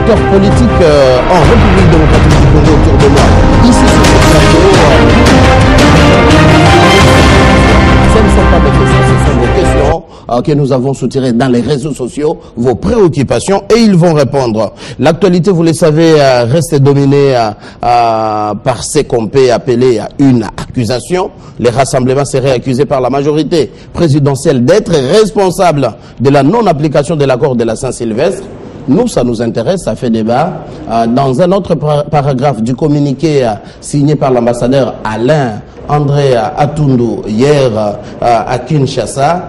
acteurs politiques en République démocratique du Congo autour de moi. Ici, sur ce plateau, ce ne sont pas des questions, ce sont des questions que nous avons soutirées dans les réseaux sociaux, vos préoccupations, et ils vont répondre. L'actualité, vous le savez, reste dominée par ce qu'on peut appeler une accusation. Les rassemblements seraient accusés par la majorité présidentielle d'être responsables de la non-application de l'accord de la Saint-Sylvestre. Nous, ça nous intéresse, ça fait débat. Dans un autre paragraphe du communiqué signé par l'ambassadeur Alain André Atundu hier à Kinshasa,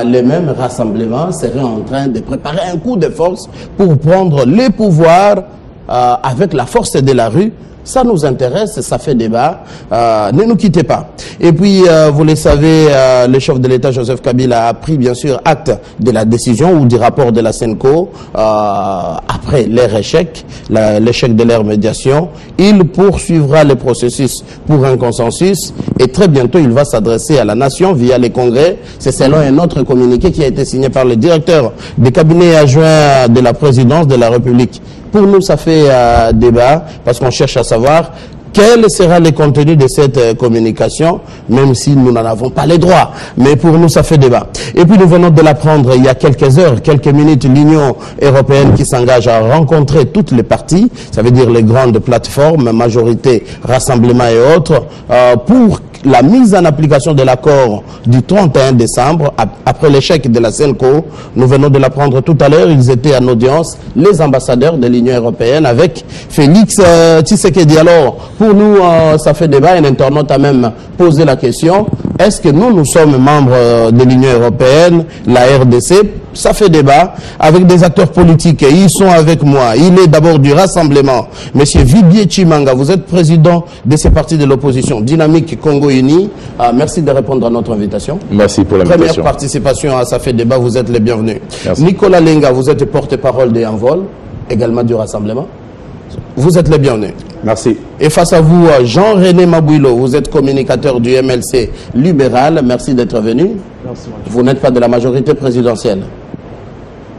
les mêmes rassemblements seraient en train de préparer un coup de force pour prendre les pouvoirs avec la force de la rue. Ça nous intéresse, ça fait débat. Ne nous quittez pas. Et puis, vous le savez, le chef de l'État, Joseph Kabila, a pris bien sûr acte de la décision ou du rapport de la SENCO après leur échec, l'échec de leur médiation. Il poursuivra le processus pour un consensus et très bientôt, il va s'adresser à la nation via les congrès. C'est selon un autre communiqué qui a été signé par le directeur du cabinet adjoint de la présidence de la République. Pour nous, ça fait débat parce qu'on cherche à savoir quel sera le contenu de cette communication, même si nous n'en avons pas les droits. Mais pour nous, ça fait débat. Et puis, nous venons de l'apprendre il y a quelques heures, quelques minutes, l'Union européenne qui s'engage à rencontrer toutes les parties, ça veut dire les grandes plateformes, majorité, rassemblement et autres, pour la mise en application de l'accord du 31 décembre, après l'échec de la SENCO. Nous venons de l'apprendre tout à l'heure, ils étaient en audience, les ambassadeurs de l'Union européenne, avec Félix Tshisekedi. Alors, pour nous, ça fait débat. Un internaute a même posé la question, est-ce que nous sommes membres de l'Union européenne, la RDC? Ça fait débat avec des acteurs politiques. Ils sont avec moi. Il est d'abord du rassemblement. Monsieur Vibier Chimanga, vous êtes président de ces partis de l'opposition, Dynamique Congo Uni. Merci de répondre à notre invitation. Merci pour l'invitation. Première participation à Ça fait débat, vous êtes les bienvenus. Merci. Nicolas Lenga, vous êtes porte-parole des Envol, également du rassemblement. Vous êtes les bienvenus. Merci. Et face à vous, Jean-René Mabouilo, vous êtes communicateur du MLC libéral. Merci d'être venu. Merci. Vous n'êtes pas de la majorité présidentielle,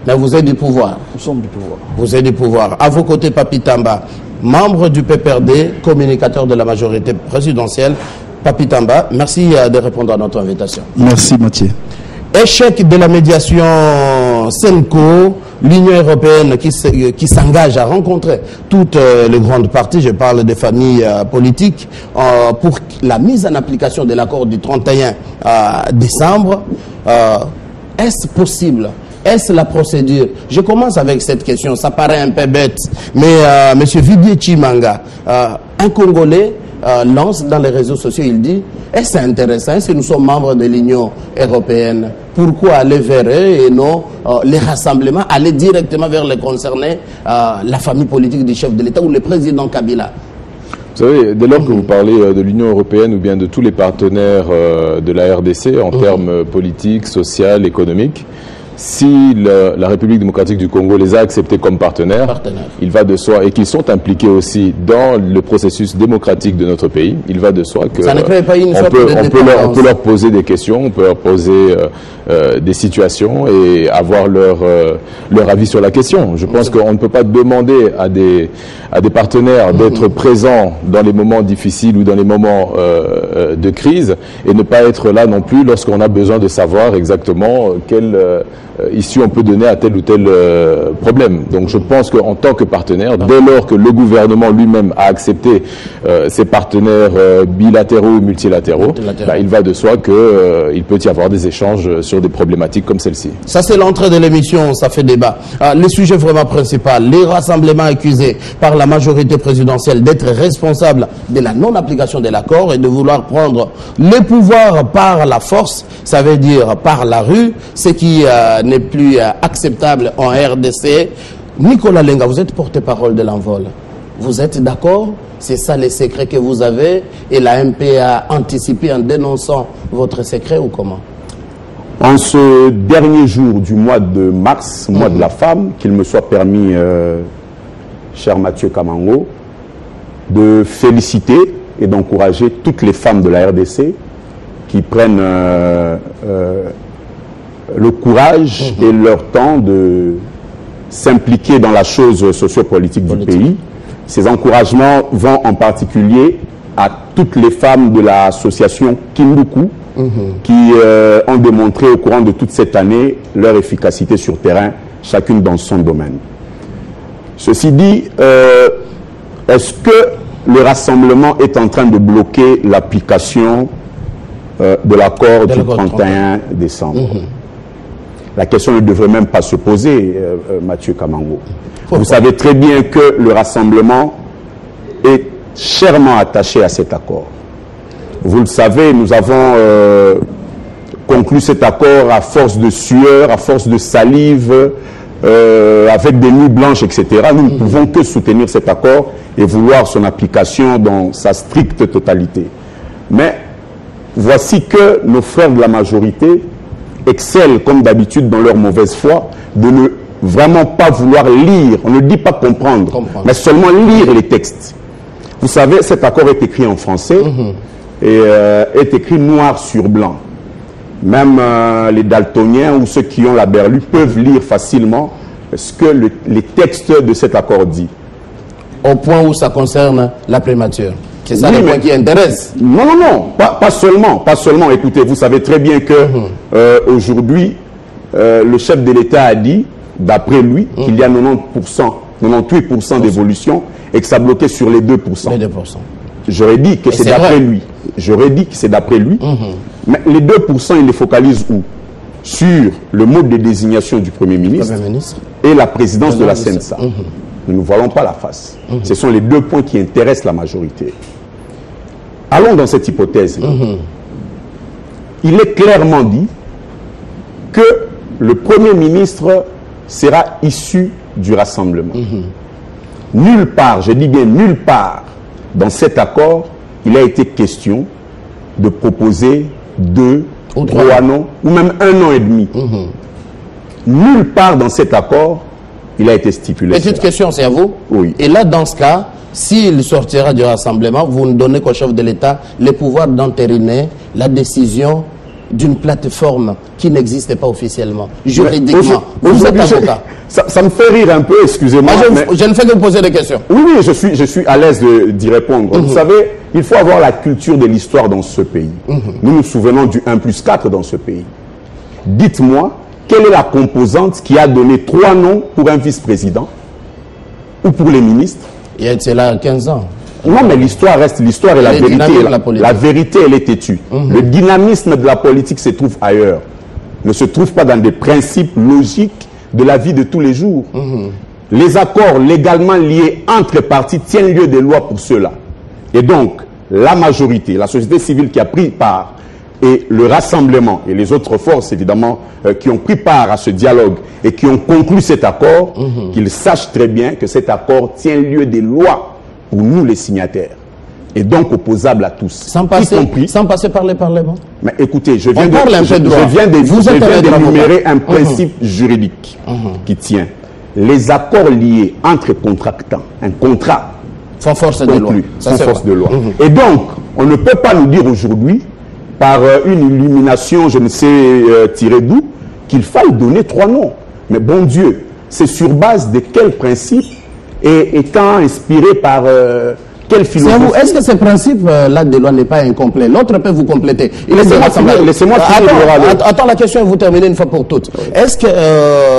mais vous êtes du pouvoir. Nous sommes du pouvoir. Vous êtes du pouvoir. À vos côtés, Papi Tamba, membre du PPRD, communicateur de la majorité présidentielle. Papi Tamba, merci de répondre à notre invitation. Merci Mathieu. Échec de la médiation SENCO, l'Union européenne qui s'engage à rencontrer toutes les grandes parties, je parle des familles politiques, pour la mise en application de l'accord du 31 décembre. Est-ce possible? Est-ce la procédure? Je commence avec cette question, ça paraît un peu bête, mais M. Vibier Chimanga, un Congolais, lance dans les réseaux sociaux, il dit, est-ce intéressant si nous sommes membres de l'Union européenne? Pourquoi aller vers eux et non les rassemblements, aller directement vers les concernés, la famille politique du chef de l'État ou le président Kabila? Vous savez, dès lors que vous parlez de l'Union européenne ou bien de tous les partenaires de la RDC en termes politiques, sociaux, économiques, si la République démocratique du Congo les a acceptés comme partenaires, il va de soi, et qu'ils sont impliqués aussi dans le processus démocratique de notre pays, il va de soi que on peut leur poser des questions, on peut leur poser des situations et avoir leur avis sur la question. Je pense qu'on ne peut pas demander à des partenaires d'être présents dans les moments difficiles ou dans les moments de crise et ne pas être là non plus lorsqu'on a besoin de savoir exactement quelle issue on peut donner à tel ou tel problème. Donc je pense qu'en tant que partenaire, dès lors que le gouvernement lui-même a accepté ses partenaires bilatéraux ou multilatéraux, il va de soi qu'il peut y avoir des échanges sur des problématiques comme celle-ci. Ça c'est l'entrée de l'émission, ça fait débat. Le sujet vraiment principal, les rassemblements accusés par la majorité présidentielle d'être responsables de la non-application de l'accord et de vouloir prendre les pouvoirs par la force, ça veut dire par la rue, ce qui n'est plus acceptable en RDC. Nicolas Lenga, vous êtes porte-parole de l'Envol. Vous êtes d'accord? C'est ça les secrets que vous avez et la MP a anticipé en dénonçant votre secret ou comment? En ce dernier jour du mois de mars, mois de la femme, qu'il me soit permis, cher Mathieu Kamango, de féliciter et d'encourager toutes les femmes de la RDC qui prennent le courage et leur temps de s'impliquer dans la chose sociopolitique du pays. Ces encouragements vont en particulier à toutes les femmes de l'association Kinduku qui ont démontré au courant de toute cette année leur efficacité sur terrain, chacune dans son domaine. Ceci dit, est-ce que le rassemblement est en train de bloquer l'application de l'accord du 31 décembre? La question ne devrait même pas se poser, Mathieu Kamango. Vous savez très bien que le rassemblement est chèrement attaché à cet accord. Vous le savez, nous avons conclu cet accord à force de sueur, à force de salive, avec des nuits blanches, etc. Nous ne pouvons que soutenir cet accord et vouloir son application dans sa stricte totalité. Mais voici que nos frères de la majorité excellent, comme d'habitude, dans leur mauvaise foi, de ne vraiment pas vouloir lire, on ne dit pas comprendre, mais seulement lire les textes. Vous savez, cet accord est écrit en français et est écrit noir sur blanc. Même les daltoniens ou ceux qui ont la berlue peuvent lire facilement ce que les textes de cet accord disent. Au point où ça concerne la primature. C'est ça le point qui intéresse. Non, non, non, pas seulement. Écoutez, vous savez très bien que aujourd'hui, le chef de l'État a dit, d'après lui, qu'il y a 98% d'évolution et que ça bloquait sur les 2%. Les 2%. J'aurais dit que c'est d'après lui. J'aurais dit que c'est d'après lui. Mais les 2%, il les focalise où? Sur le mode de désignation du Premier ministre et la présidence de la CENSA. Nous ne voilons pas la face. Ce sont les 2 points qui intéressent la majorité. Allons dans cette hypothèse. Il est clairement dit que le Premier ministre sera issu du rassemblement. Nulle part, je dis bien nulle part, dans cet accord, il a été question de proposer 2 ou 3 noms, ou même 1 an et demi. Nulle part dans cet accord, il a été stipulé. Petite question, c'est à vous. Oui. Et là, dans ce cas, s'il sortira du rassemblement, vous ne donnez qu'au chef de l'État le pouvoir d'entériner la décision d'une plateforme qui n'existe pas officiellement, juridiquement. Vous êtes avocat. Ça me fait rire un peu, excusez-moi. Je ne fais que vous poser des questions. Oui, oui, je suis à l'aise d'y répondre. Vous savez, il faut avoir la culture de l'histoire dans ce pays. Nous nous souvenons du 1+4 dans ce pays. Dites-moi, quelle est la composante qui a donné 3 noms pour un vice-président ou pour les ministres? C'est là 15 ans. Non, mais l'histoire reste l'histoire et la vérité. La vérité, elle est têtue. Le dynamisme de la politique se trouve ailleurs. Ne se trouve pas dans des principes logiques de la vie de tous les jours. Les accords légalement liés entre partis tiennent lieu de loi pour cela. Et donc, la majorité, la société civile qui a pris part, et le rassemblement, et les autres forces, évidemment, qui ont pris part à ce dialogue et qui ont conclu cet accord, qu'ils sachent très bien que cet accord tient lieu des lois pour nous les signataires, et donc opposable à tous, sans passer par le Parlement. Mais écoutez, je viens d'énumérer un principe juridique qui tient. Les accords liés entre contractants, un contrat font force de loi. Et donc, on ne peut pas nous dire aujourd'hui, par une illumination, je ne sais tirer d'où, qu'il faille donner 3 noms. Mais bon Dieu, c'est sur base de quel principe et étant inspiré par quelle philosophie? Est-ce que ce principe-là de loi n'est pas incomplet? L'autre peut vous compléter. Laissez-moi finir. Attends, la question, vous terminez une fois pour toutes. Est-ce que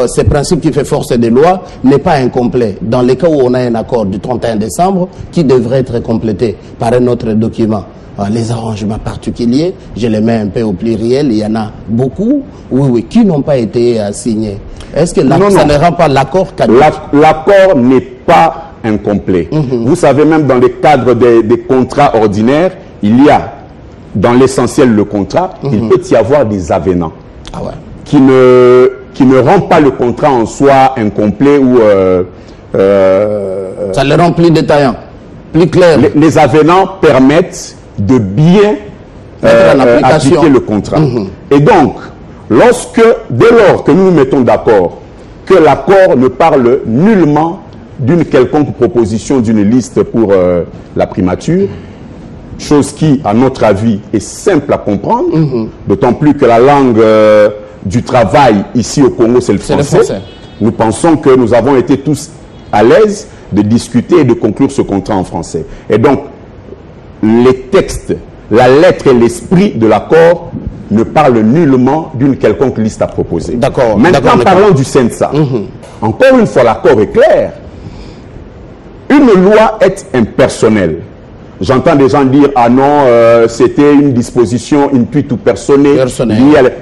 ce principe qui fait force des lois n'est pas incomplet dans les cas où on a un accord du 31 décembre qui devrait être complété par un autre document? Les arrangements particuliers, je les mets un peu au pluriel, il y en a beaucoup, qui n'ont pas été signés. Est-ce que ça ne rend pas l'accord caduc? L'accord n'est pas incomplet. Vous savez, même dans le cadre des contrats ordinaires, il y a, dans l'essentiel, le contrat, il peut y avoir des avenants qui ne rendent pas le contrat en soi incomplet ou... ça le rend plus détaillant, plus clair. Les avenants permettent de bien appliquer le contrat. Et donc, dès lors que nous nous mettons d'accord que l'accord ne parle nullement d'une quelconque proposition d'une liste pour la primature, chose qui, à notre avis, est simple à comprendre, d'autant plus que la langue du travail ici au Congo, c'est le français. nous pensons que nous avons été tous à l'aise de discuter et de conclure ce contrat en français. Et donc, les textes, la lettre et l'esprit de l'accord ne parlent nullement d'une quelconque liste à proposer. D'accord. Maintenant, parlons du CENSA. Encore une fois, l'accord est clair. Une loi est impersonnelle. J'entends des gens dire, ah non, c'était une disposition intuite ou personnelle.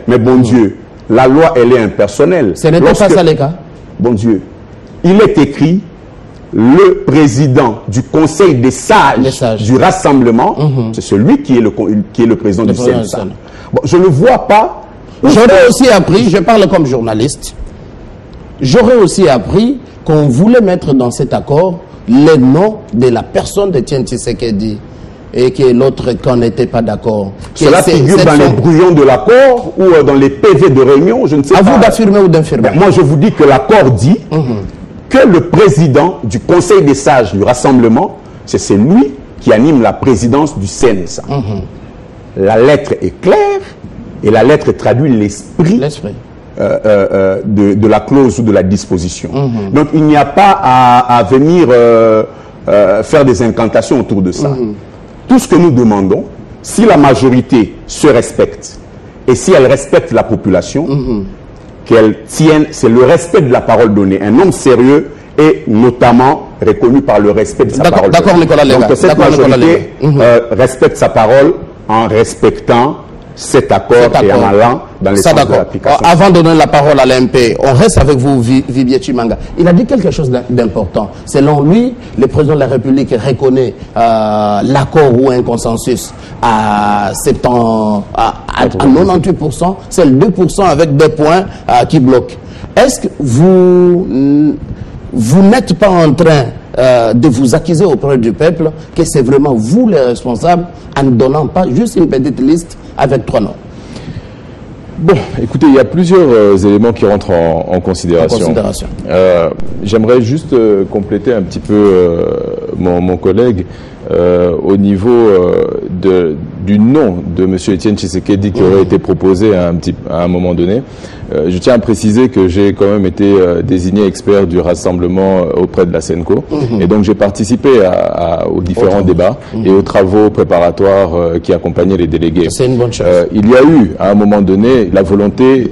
Mais bon Dieu, la loi, elle est impersonnelle. Ce n'était pas ça les cas. Bon Dieu, il est écrit, le président du Conseil des sages, du Rassemblement, c'est celui qui est le président du CENSA. Bon, je ne vois pas... J'aurais aussi appris, je parle comme journaliste, j'aurais aussi appris qu'on voulait mettre dans cet accord les noms de la personne d'Etienne Tshisekedi et que l'autre qu'on n'était pas d'accord. Cela figure dans les brouillons de l'accord ou dans les PV de réunion, je ne sais pas. À vous d'affirmer ou d'infirmer. Moi, je vous dis que l'accord dit que le président du Conseil des sages du Rassemblement, c'est lui qui anime la présidence du CENSA. La lettre est claire et la lettre traduit l'esprit de la clause ou de la disposition. Donc il n'y a pas à venir faire des incantations autour de ça. Tout ce que nous demandons, si la majorité se respecte et si elle respecte la population, qu'elle tienne, c'est le respect de la parole donnée. Un homme sérieux est notamment reconnu par le respect de sa parole. D'accord, Nicolas Lega. Donc cette majorité respecte sa parole en respectant cet accord et en allant dans les sens de l'application. Avant de donner la parole à l'AMP, on reste avec vous, Vivier Chimanga. Il a dit quelque chose d'important. Selon lui, le président de la République reconnaît l'accord ou un consensus à 98%, c'est le 2% avec des points qui bloquent. Est-ce que vous n'êtes pas en train de vous accuser auprès du peuple que c'est vraiment vous les responsables en ne donnant pas juste une petite liste avec 3 noms? Bon, écoutez, il y a plusieurs éléments qui rentrent en considération. J'aimerais juste compléter un petit peu mon collègue au niveau du nom de M. Etienne Tshisekedi qui aurait été proposé à un moment donné. Je tiens à préciser que j'ai quand même été désigné expert du rassemblement auprès de la SENCO. Et donc j'ai participé aux différents débats et aux travaux préparatoires qui accompagnaient les délégués. C'est une bonne chose. Il y a eu, à un moment donné, la volonté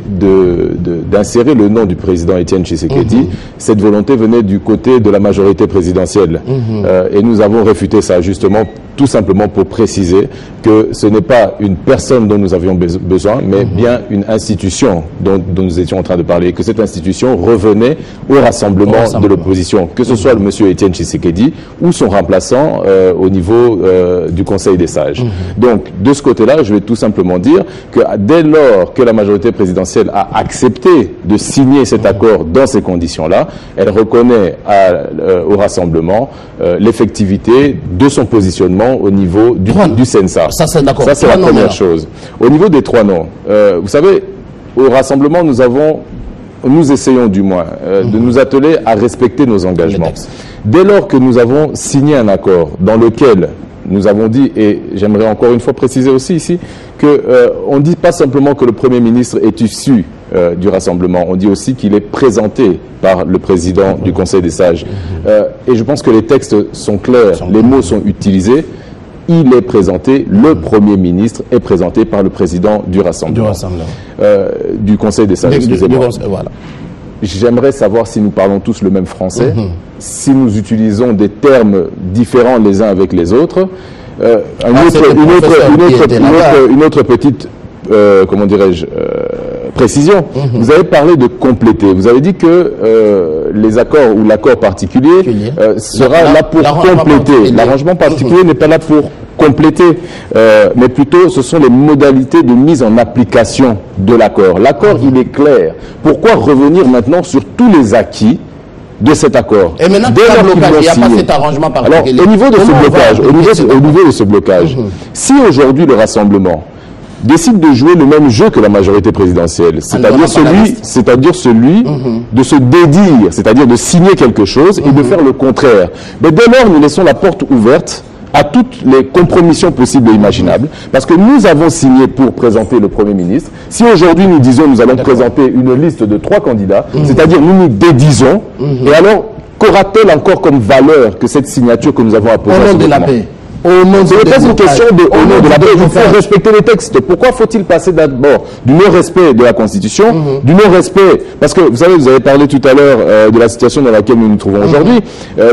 d'insérer le nom du président Etienne Tshisekedi. Cette volonté venait du côté de la majorité présidentielle. Et nous avons réfuté ça, justement, tout simplement pour préciser que ce n'est pas une personne dont nous avions besoin, mais bien une institution dont nous étions en train de parler, que cette institution revenait au rassemblement de l'opposition, que ce soit le monsieur Etienne Tshisekedi ou son remplaçant au niveau du Conseil des sages. Donc, de ce côté-là, je vais tout simplement dire que dès lors que la majorité présidentielle a accepté de signer cet accord dans ces conditions-là, elle reconnaît au rassemblement l'effectivité de son positionnement au niveau du CENSA. Ça, c'est d'accord. Ça, c'est la première chose. Au niveau des 3 noms, vous savez, au rassemblement, nous essayons du moins de nous atteler à respecter nos engagements. Dès lors que nous avons signé un accord dans lequel nous avons dit, et j'aimerais encore une fois préciser aussi ici, qu'on ne dit pas simplement que le Premier ministre est issu du rassemblement, on dit aussi qu'il est présenté par le président du Conseil des sages. Et je pense que les textes sont clairs, les mots sont utilisés. Il est présenté, le Premier ministre est présenté par le président du Rassemblement. Du Conseil des sages, excusez-moi. Voilà. J'aimerais savoir si nous parlons tous le même français, si nous utilisons des termes différents les uns avec les autres. Une autre petite, comment dirais-je, précision. Vous avez parlé de compléter. Vous avez dit que les accords ou l'accord particulier sera là pour compléter. L'arrangement particulier n'est pas là pour compléter, mais plutôt ce sont les modalités de mise en application de l'accord. L'accord, il est clair. Pourquoi revenir maintenant sur tous les acquis de cet accord? Et maintenant, il n'y a pas cet arrangement particulier. Alors, au niveau de ce blocage, si aujourd'hui le Rassemblement décide de jouer le même jeu que la majorité présidentielle, c'est-à-dire celui de se dédire, c'est-à-dire de signer quelque chose et de faire le contraire. Mais dès lors, nous laissons la porte ouverte à toutes les compromissions possibles et imaginables, parce que nous avons signé pour présenter le Premier ministre. Si aujourd'hui nous disons nous allons présenter une liste de 3 candidats, c'est-à-dire nous nous dédisons, et alors qu'aura-t-elle encore comme valeur que cette signature que nous avons apposée? Au nom de la paix. C'est peut-être une question de au nom de la paix. Il faut respecter les textes. Pourquoi faut-il passer d'abord du non-respect de la Constitution, du non-respect, parce que vous savez, vous avez parlé tout à l'heure de la situation dans laquelle nous nous trouvons aujourd'hui.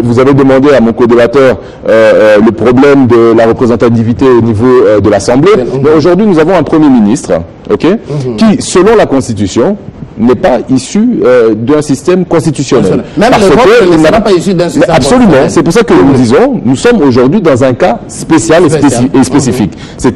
Vous avez demandé à mon co-débatteur le problème de la représentativité au niveau de l'Assemblée. Mais aujourd'hui, nous avons un Premier ministre, qui, selon la Constitution, n'est pas issu d'un système constitutionnel. Même l'Europe n'est pas issu d'un système absolument. C'est pour ça que nous disons, nous sommes aujourd'hui dans un cas spécial et spécifique. C'est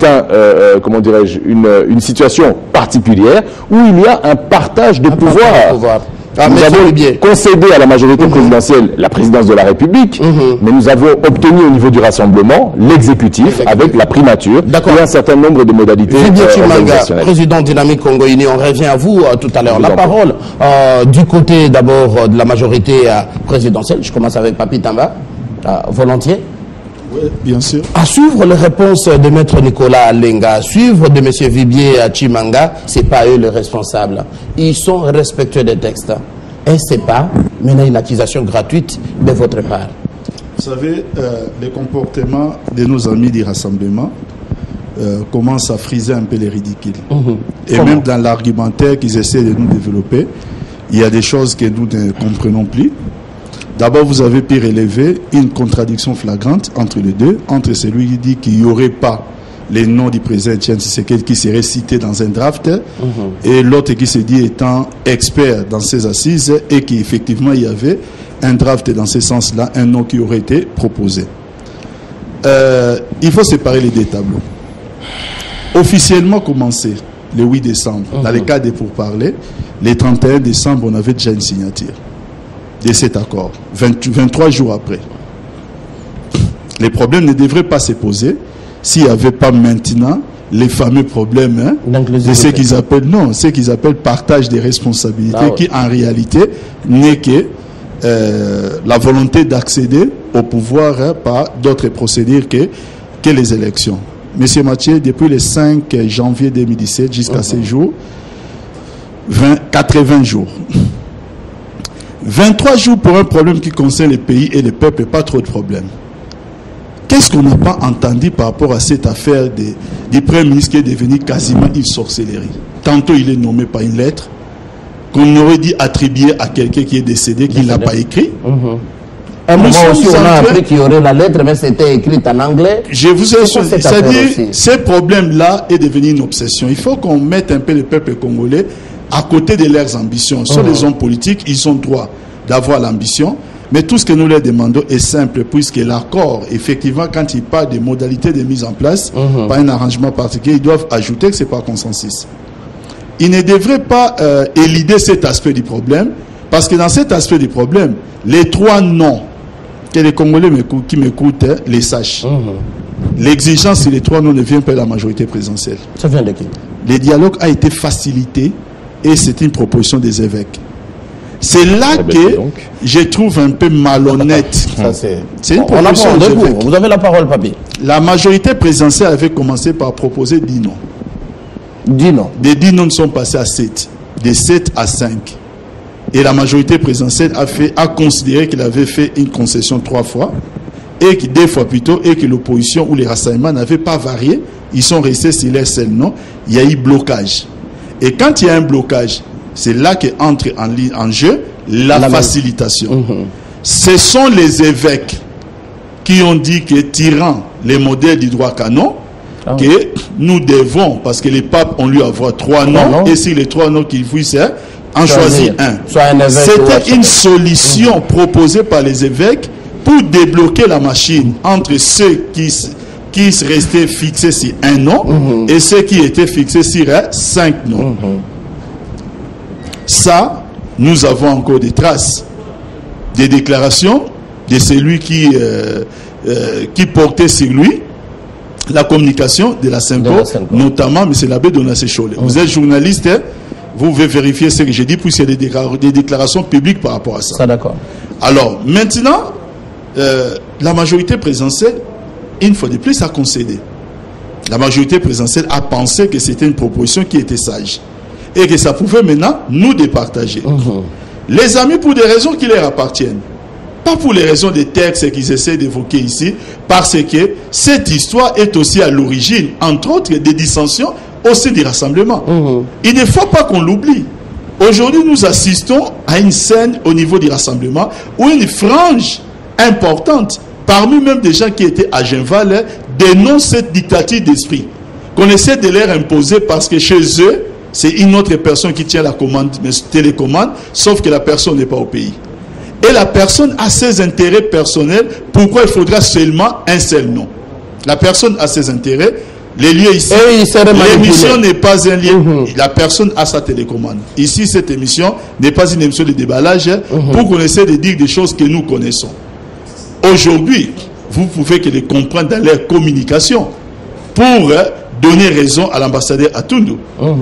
comment dirais-je, une situation particulière où il y a un partage de pouvoir. Nous avons concédé à la majorité présidentielle la présidence de la République, mais nous avons obtenu au niveau du Rassemblement l'exécutif avec la primature et un certain nombre de modalités organisationnelles. Président Dynamique Congo Uni, on revient à vous tout à l'heure. La parole du côté d'abord de la majorité présidentielle. Je commence avec Papi Tamba, volontiers. Oui, bien sûr. À suivre les réponses de Maître Nicolas Lenga, à suivre de M. Vibier Chimanga, ce n'est pas eux les responsables. Ils sont respectueux des textes. Et ce n'est pas maintenant une accusation gratuite de votre part. Vous savez, les comportements de nos amis du Rassemblement commencent à friser un peu les ridicules. Et même dans l'argumentaire qu'ils essaient de nous développer, il y a des choses que nous ne comprenons plus. D'abord, vous avez pu relever une contradiction flagrante entre les deux, entre celui qui dit qu'il n'y aurait pas les noms du président Etienne Tshisekedi qui seraient cités dans un draft, et l'autre qui se dit étant expert dans ces assises et qu'effectivement il y avait un draft dans ce sens-là, un nom qui aurait été proposé. Il faut séparer les deux tableaux. Officiellement commencé le 8 décembre, dans le cas des pourparlers, le 31 décembre, on avait déjà une signature de cet accord, 23 jours après. Les problèmes ne devraient pas se poser s'il n'y avait pas maintenant les fameux problèmes de ce qu'ils appellent, ce qu'ils appellent partage des responsabilités, qui en réalité n'est que la volonté d'accéder au pouvoir par d'autres procédures que les élections. Monsieur Mathieu, depuis le 5 janvier 2017 jusqu'à ces jours, 80 jours. 23 jours pour un problème qui concerne les pays et les peuples, pas trop de problèmes. Qu'est-ce qu'on n'a pas entendu par rapport à cette affaire du Premier ministre qui est devenu quasiment une sorcellerie? Tantôt il est nommé par une lettre qu'on aurait dit attribuer à quelqu'un qui est décédé, qui ne l'a pas écrit. Un moment aussi, on a appris qu'il y aurait la lettre, mais c'était écrit en anglais. Je vous ai dit, c'est-à-dire, ce problème-là est devenu une obsession. Il faut qu'on mette un peu le peuple congolais à côté de leurs ambitions. Sur les hommes politiques, ils ont droit d'avoir l'ambition, mais tout ce que nous leur demandons est simple, puisque l'accord, effectivement, quand il parle des modalités de mise en place, par un arrangement particulier, ils doivent ajouter que c'est par consensus. Ils ne devraient pas éluder cet aspect du problème, parce que dans cet aspect du problème, les 3 noms que les Congolais qui m'écoutent les sachent. L'exigence sur les 3 noms ne vient pas de la majorité présidentielle. Ça vient de qui? Le dialogue a été facilité et c'est une proposition des évêques. C'est là que je trouve un peu malhonnête. C'est une proposition des évêques. Vous avez la parole, Papi. La majorité présidentielle avait commencé par proposer 10 noms. 10 noms. Des 10 noms sont passés à 7. De 7 à 5. Et la majorité présidentielle a considéré qu'il avait fait une concession 3 fois, et que 2 fois plutôt, et que l'opposition ou les rassemblements n'avaient pas varié. Ils sont restés sur leur seul nom. Il y a eu blocage. Et quand il y a un blocage, c'est là qu'entre en jeu la facilitation. Ce sont les évêques qui ont dit que tirant les modèles du droit canon, que nous devons, parce que les papes ont lui avoir 3 noms, et si les 3 noms qu'ils puissent en choisir un. C'était une solution proposée par les évêques pour débloquer la machine entre ceux qui restaient fixés sur un nom et ceux qui étaient fixés sur 5 noms. Ça, nous avons encore des traces, des déclarations de celui qui portait sur lui la communication de la SYNCO, notamment M. l'abbé Donassé Cholé. Vous êtes journaliste, vous pouvez vérifier ce que j'ai dit, puisqu'il y a des déclarations publiques par rapport à ça. Ça, d'accord. Alors, maintenant, la majorité présidentielle une fois de plus, a concédé. La majorité présidentielle a pensé que c'était une proposition qui était sage et que ça pouvait maintenant nous départager. Les amis, pour des raisons qui leur appartiennent, pas pour les raisons des textes qu'ils essaient d'évoquer ici, parce que cette histoire est aussi à l'origine, entre autres, des dissensions au sein du rassemblement. Il ne faut pas qu'on l'oublie. Aujourd'hui, nous assistons à une scène au niveau du rassemblement où une frange importante, parmi même des gens qui étaient à Genval, dénonce cette dictature d'esprit qu'on essaie de leur imposer parce que chez eux, c'est une autre personne qui tient la commande, mais télécommande, sauf que la personne n'est pas au pays. Et la personne a ses intérêts personnels. Pourquoi il faudra seulement un seul nom? La personne a ses intérêts. Les lieux ici, l'émission n'est pas un lieu. La personne a sa télécommande. Ici, cette émission n'est pas une émission de déballage pour qu'on essaie de dire des choses que nous connaissons. Aujourd'hui, vous pouvez que les comprendre dans leur communication pour donner raison à l'ambassadeur Atundu.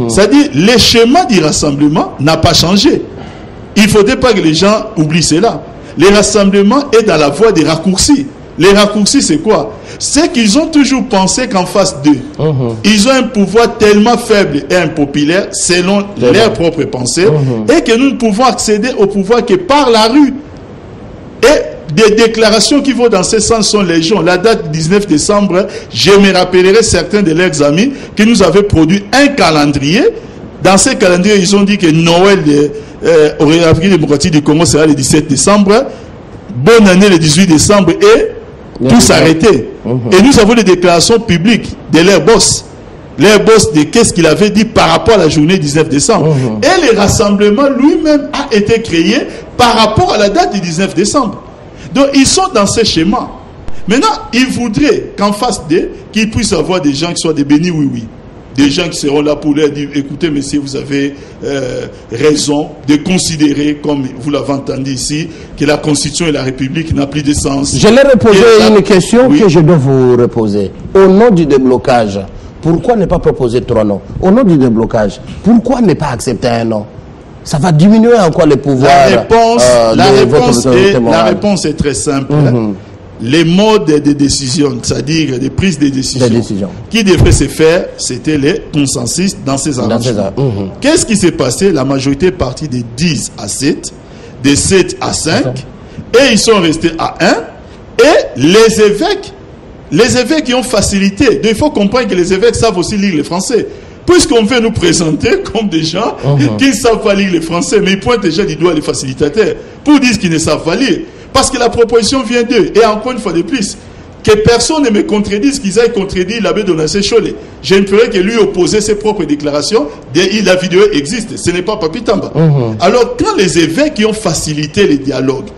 C'est-à-dire, le schéma du rassemblement n'a pas changé. Il ne faudrait pas que les gens oublient cela. Le rassemblement est dans la voie des raccourcis. Les raccourcis, c'est quoi? C'est qu'ils ont toujours pensé qu'en face d'eux, ils ont un pouvoir tellement faible et impopulaire, selon leurs propres pensées, et que nous ne pouvons accéder au pouvoir que par la rue. Et des déclarations qui vont dans ce sens sont légion. La date 19 décembre, je me rappellerai certains de leurs amis qui nous avaient produit un calendrier. Dans ce calendrier, ils ont dit que Noël au République démocratique du Congo sera le 17 décembre, bonne année le 18 décembre et tout s'arrêter. Et nous avons des déclarations publiques de leurs boss. Leurs boss de qu'est-ce qu'il avait dit par rapport à la journée 19 décembre. Et le rassemblement lui-même a été créé par rapport à la date du 19 décembre. Donc ils sont dans ce schéma. Maintenant, ils voudraient qu'en face d'eux, qu'ils puissent avoir des gens qui soient des bénis oui-oui. Des gens qui seront là pour leur dire, écoutez, messieurs, vous avez raison de considérer, comme vous l'avez entendu ici, que la Constitution et la République n'ont plus de sens. Je leur ai posé une question que je dois vous reposer. Au nom du déblocage, pourquoi ne pas proposer 3 noms? Au nom du déblocage, pourquoi ne pas accepter un nom? Ça va diminuer en quoi les pouvoirs la réponse est très simple. Les modes de décision, c'est-à-dire des prises de décision qui devraient se faire, c'était les consensus dans ces arrangements. Qu'est-ce qui s'est passé? La majorité est partie de 10 à 7, de 7 à 5, et ils sont restés à 1. Et les évêques qui ont facilité. Donc il faut comprendre que les évêques savent aussi lire le français. Puisqu'on veut nous présenter comme des gens qui ne savent pas lire le français, mais ils pointent déjà du doigt les facilitateurs pour dire qu'ils ne savent pas lire. Parce que la proposition vient d'eux. Et encore une fois de plus, que personne ne me contredise qu'ils aient contredit l'abbé Donatien Cholet. Je ne ferai que lui opposer ses propres déclarations. La vidéo existe. Ce n'est pas Papi Tamba. Alors, quand les évêques qui ont facilité les dialogues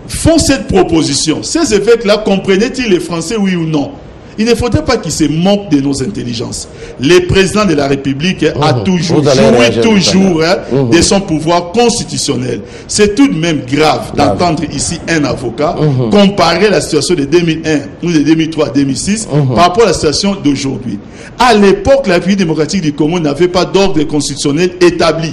font cette proposition, ces évêques-là comprenaient-ils les Français, oui ou non? Il ne faudrait pas qu'ils se moquent de nos intelligences. Le président de la République a toujours joué de son pouvoir constitutionnel. C'est tout de même grave d'entendre ici un avocat comparer la situation de 2001 ou de 2003 à 2006 par rapport à la situation d'aujourd'hui. À l'époque, la République démocratique du Congo n'avait pas d'ordre constitutionnel établi.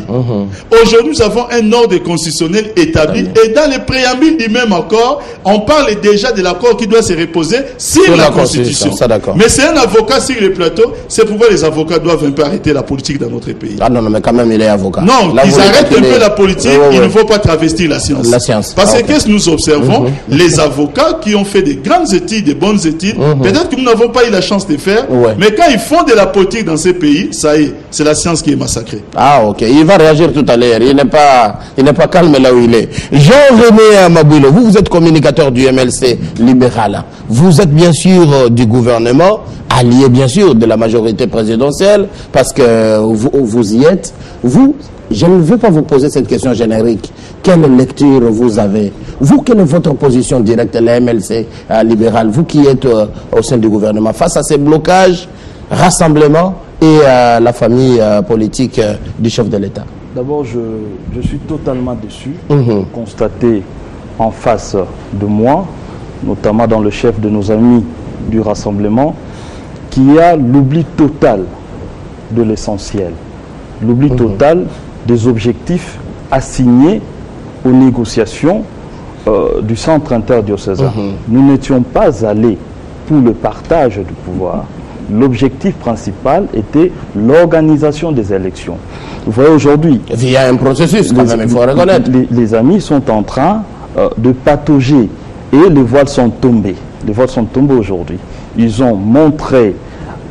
Aujourd'hui, nous avons un ordre constitutionnel établi et dans le préambule du même accord, on parle déjà de l'accord qui doit se reposer sur la Constitution. Mais c'est un avocat sur le plateau, c'est pourquoi les avocats doivent un peu arrêter la politique dans notre pays. Ah non, mais quand même, il est avocat. Non, ils arrêtent un peu la politique, il ne faut pas travestir la science. Parce que qu'est-ce que nous observons? Les avocats qui ont fait des grandes études, des bonnes études, peut-être que nous n'avons pas eu la chance de faire, mais quand ils font de la politique dans ces pays, ça y est, c'est la science qui est massacrée. Ah ok, il va réagir tout à l'heure, il n'est pas calme là où il est. Jean-René Mabouilo, vous êtes communicateur du MLC libéral. Vous êtes bien sûr du gouvernement, allié bien sûr de la majorité présidentielle, parce que vous y êtes. Vous, je ne veux pas vous poser cette question générique. Quelle lecture vous avez? Vous, quelle est votre position directe, la MLC libérale, vous qui êtes au sein du gouvernement, face à ces blocages, rassemblements et la famille politique du chef de l'État? D'abord, je suis totalement déçu de constater en face de moi, notamment dans le chef de nos amis du rassemblement, qu'il y a l'oubli total de l'essentiel, l'oubli total des objectifs assignés aux négociations du centre interdiocésain. Nous n'étions pas allés pour le partage du pouvoir. L'objectif principal était l'organisation des élections. Vous voyez aujourd'hui... Via un processus, quand même, il faut reconnaître. Les amis sont en train de patauger et les voiles sont tombés. Les voiles sont tombés aujourd'hui. Ils ont montré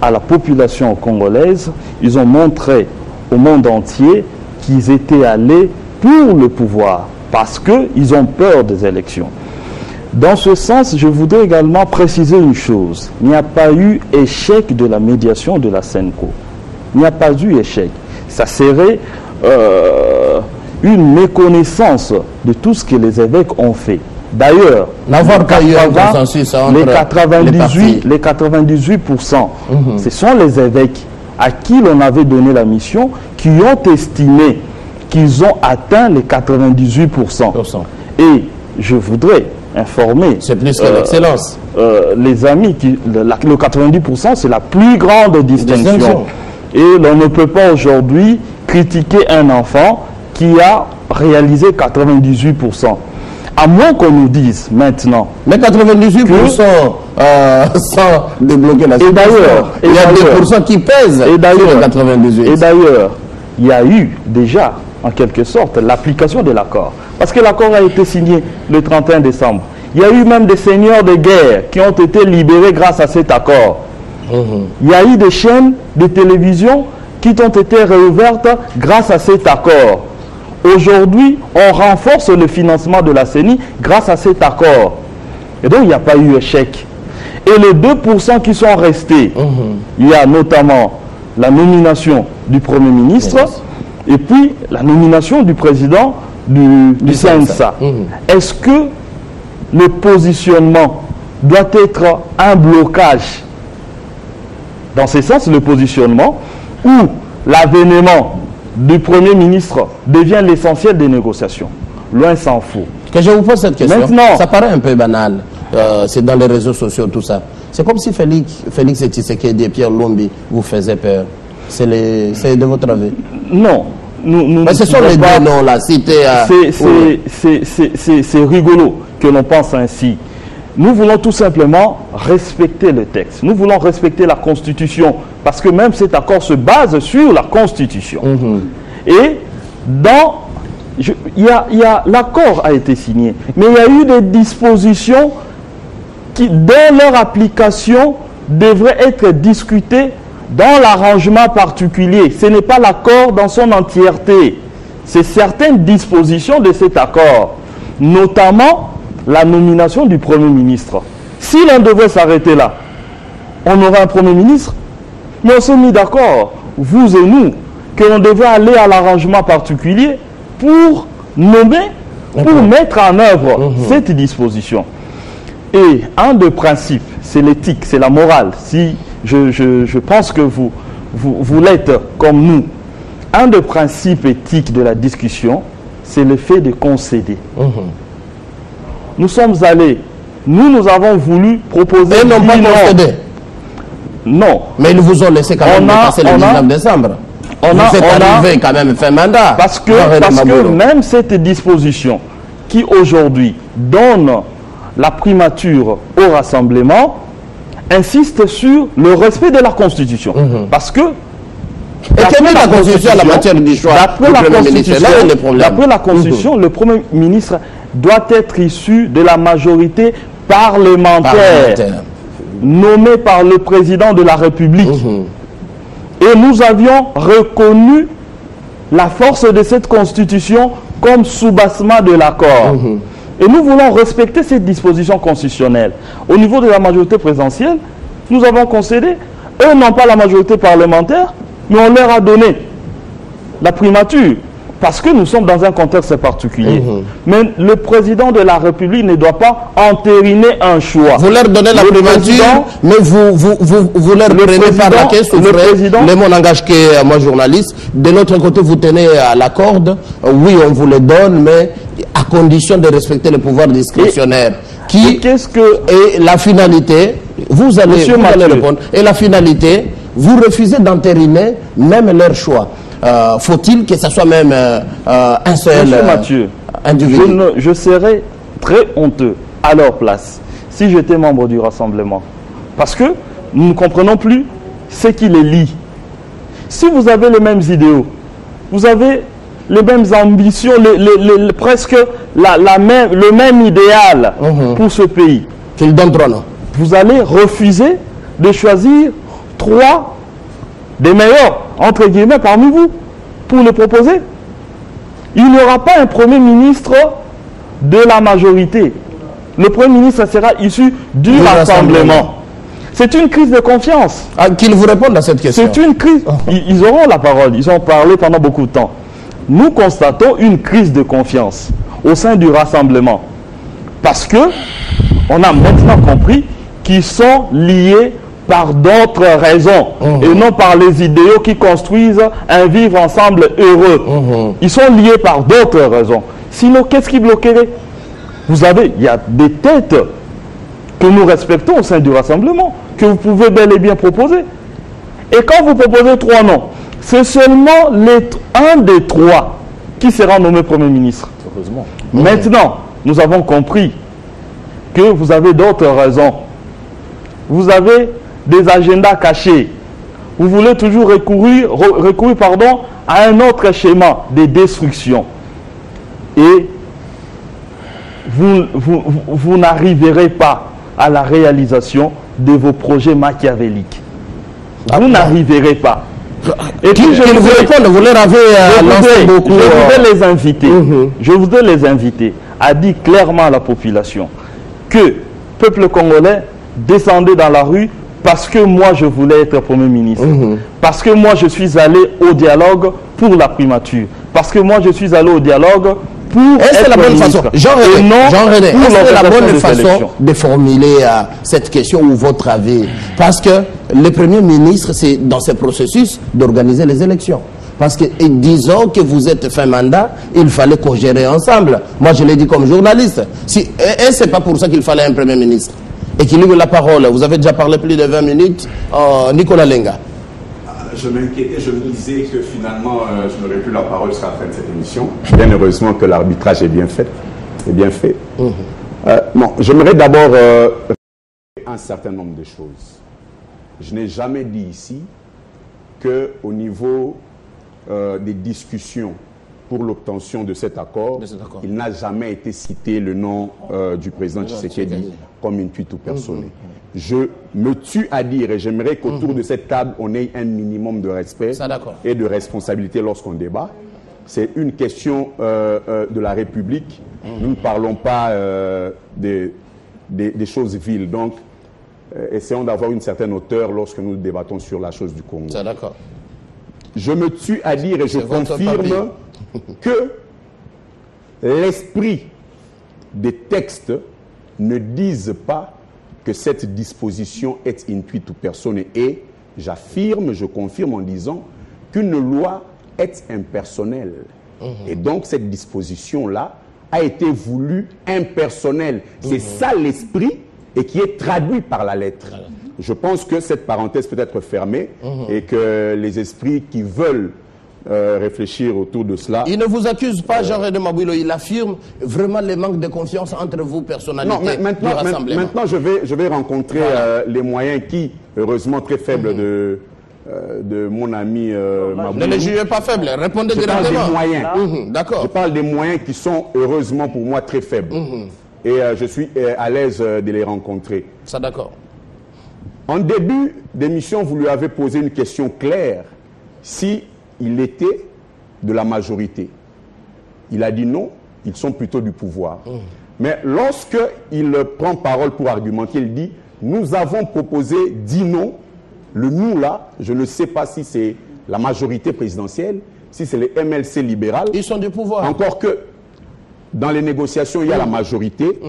à la population congolaise, ils ont montré au monde entier qu'ils étaient allés pour le pouvoir parce qu'ils ont peur des élections. Dans ce sens, je voudrais également préciser une chose. Il n'y a pas eu échec de la médiation de la SENCO. Il n'y a pas eu échec. Ça serait une méconnaissance de tout ce que les évêques ont fait. D'ailleurs, les 98%, ce sont les évêques à qui l'on avait donné la mission qui ont estimé qu'ils ont atteint les 98%. Et je voudrais informer c'est plus que l'excellence. Les amis, le 90% c'est la plus grande distinction. Et l'on ne peut pas aujourd'hui critiquer un enfant qui a réalisé 98%. À moins qu'on nous dise maintenant. Mais 98% sans débloquer la situation. Il y a 2% qui pèsent sur les 98%. Et d'ailleurs, il y a eu déjà, en quelque sorte, l'application de l'accord. Parce que l'accord a été signé le 31 décembre. Il y a eu même des seigneurs de guerre qui ont été libérés grâce à cet accord. Il y a eu des chaînes de télévision qui ont été réouvertes grâce à cet accord. Aujourd'hui, on renforce le financement de la CENI grâce à cet accord. Et donc, il n'y a pas eu échec. Et les 2% qui sont restés, il y a notamment la nomination du Premier ministre et puis la nomination du président du CNSA. Est-ce que le positionnement doit être un blocage? Dans ce sens, le positionnement ou l'avènement du Premier ministre devient l'essentiel des négociations. Loin s'en faut. Que je vous pose cette question. Maintenant, ça paraît un peu banal. C'est dans les réseaux sociaux, tout ça. C'est comme si Félix Tshisekedi et Pierre Lumbi vous faisaient peur. C'est de votre avis? Non. Mais ce sont les deux noms, la cité. C'est rigolo que l'on pense ainsi. Nous voulons tout simplement respecter le texte. Nous voulons respecter la Constitution. Parce que même cet accord se base sur la Constitution. Et l'accord a été signé. Mais il y a eu des dispositions qui, dès leur application, devraient être discutées dans l'arrangement particulier. Ce n'est pas l'accord dans son entièreté. C'est certaines dispositions de cet accord. Notamment la nomination du Premier ministre. Si l'on devait s'arrêter là, on aurait un Premier ministre, mais on s'est mis d'accord, vous et nous, que l'on devait aller à l'arrangement particulier pour nommer, pour mettre en œuvre cette disposition. Et un des principes, c'est l'éthique, c'est la morale. Si je pense que vous l'êtes comme nous. Un des principes éthiques de la discussion, c'est le fait de concéder. Nous sommes allés, nous avons voulu proposer... Ils n'ont pas concédé. Non. Mais ils vous ont laissé quand même passer le 19 décembre. Vous êtes arrivé quand même fin mandat. Parce que même cette disposition qui aujourd'hui donne la primature au rassemblement insiste sur le respect de la Constitution. Parce que et quelle est la Constitution en la matière du choix du Premier ministre? D'après la Constitution, le Premier ministre doit être issu de la majorité parlementaire. Nommé par le président de la République. Et nous avions reconnu la force de cette Constitution comme soubassement de l'accord. Et nous voulons respecter cette disposition constitutionnelle. Au niveau de la majorité présidentielle, nous avons concédé. Eux n'ont pas la majorité parlementaire, mais on leur a donné la primature. Parce que nous sommes dans un contexte particulier. Mais le président de la République ne doit pas entériner un choix. Vous leur donnez la primature, mais vous leur prenez par la caisse, le mon langage qui est moi journaliste. De notre côté, vous tenez à la corde. Oui, on vous le donne, mais à condition de respecter le pouvoir discrétionnaire. Et la finalité, vous allez répondre. Et la finalité, vous refusez d'entériner même leur choix. Faut-il que ce soit même un seul individu? Je serais très honteux à leur place si j'étais membre du rassemblement. Parce que nous ne comprenons plus ce qui les lie. Si vous avez les mêmes idéaux, vous avez les mêmes ambitions, presque le même idéal pour ce pays, qu'ils donneront, vous allez refuser de choisir 3 des meilleurs, entre guillemets, parmi vous, pour le proposer. Il n'y aura pas un Premier ministre de la majorité. Le Premier ministre sera issu du Rassemblement. C'est une crise de confiance. Qu'ils vous répondent à cette question. C'est une crise. Ils auront la parole. Ils ont parlé pendant beaucoup de temps. Nous constatons une crise de confiance au sein du Rassemblement. Parce que on a maintenant compris qu'ils sont liés par d'autres raisons et non par les idéaux qui construisent un vivre ensemble heureux. Ils sont liés par d'autres raisons. Sinon, qu'est-ce qui bloquerait? Vous avez, il y a des têtes que nous respectons au sein du Rassemblement, que vous pouvez bel et bien proposer. Et quand vous proposez 3 noms, c'est seulement un des 3 qui sera nommé Premier ministre. Heureusement. Maintenant, nous avons compris que vous avez d'autres raisons. Vous avez des agendas cachés. Vous voulez toujours recourir à un autre schéma de destruction. Et vous n'arriverez pas à la réalisation de vos projets machiavéliques. Vous n'arriverez pas. Et puis je voudrais les inviter à dire clairement à la population que peuple congolais, descendez dans la rue parce que moi je voulais être Premier ministre, parce que moi je suis allé au dialogue pour la primature, parce que moi je suis allé au dialogue pour est-ce la bonne façon, Jean-René, est-ce la bonne façon de formuler cette question ou votre avis? Parce que le Premier ministre, c'est dans ce processus d'organiser les élections. Parce que disons que vous êtes fin mandat, il fallait qu'on gère ensemble. Moi, je l'ai dit comme journaliste. Et c'est pas pour ça qu'il fallait un Premier ministre. Et qu'il livre la parole. Vous avez déjà parlé plus de 20 minutes. Nicolas Lenga. Je m'inquiétais, je me disais que finalement, je n'aurais plus la parole jusqu'à la fin de cette émission. Bien heureusement que l'arbitrage est bien fait. Bon, j'aimerais d'abord un certain nombre de choses. Je n'ai jamais dit ici qu'au niveau des discussions pour l'obtention de cet accord, il n'a jamais été cité le nom du président Tshisekedi comme une tweet ou personne. Je me tue à dire, et j'aimerais qu'autour de cette table, on ait un minimum de respect et de responsabilité lorsqu'on débat. C'est une question de la République. Nous ne parlons pas des choses viles. Donc, essayons d'avoir une certaine hauteur lorsque nous débattons sur la chose du Congo. Je me tue à dire, et je confirme que l'esprit des textes ne disent pas que cette disposition est une tweet ou personne. Et j'affirme, je confirme en disant qu'une loi est impersonnelle. Et donc cette disposition-là a été voulue impersonnelle. C'est ça l'esprit et qui est traduit par la lettre. Je pense que cette parenthèse peut être fermée et que les esprits qui veulent réfléchir autour de cela. Il ne vous accuse pas, Jean-René Mabouilo, il affirme vraiment le manque de confiance entre vous, personnalités du Rassemblement. Maintenant, je vais rencontrer les moyens qui, heureusement très faibles de mon ami Mabouilo. Ne les jugez pas faibles, répondez directement. Je parle des moyens. D'accord. Je parle des moyens qui sont, heureusement pour moi, très faibles. Et je suis à l'aise de les rencontrer. Ça, d'accord. En début d'émission, vous lui avez posé une question claire. Si il était de la majorité. Il a dit non, ils sont plutôt du pouvoir. Mais lorsqu'il prend parole pour argumenter, il dit, nous avons proposé 10 noms. Le nous là, je ne sais pas si c'est la majorité présidentielle, si c'est les MLC libéral. Ils sont du pouvoir. Encore que dans les négociations, il y a la majorité.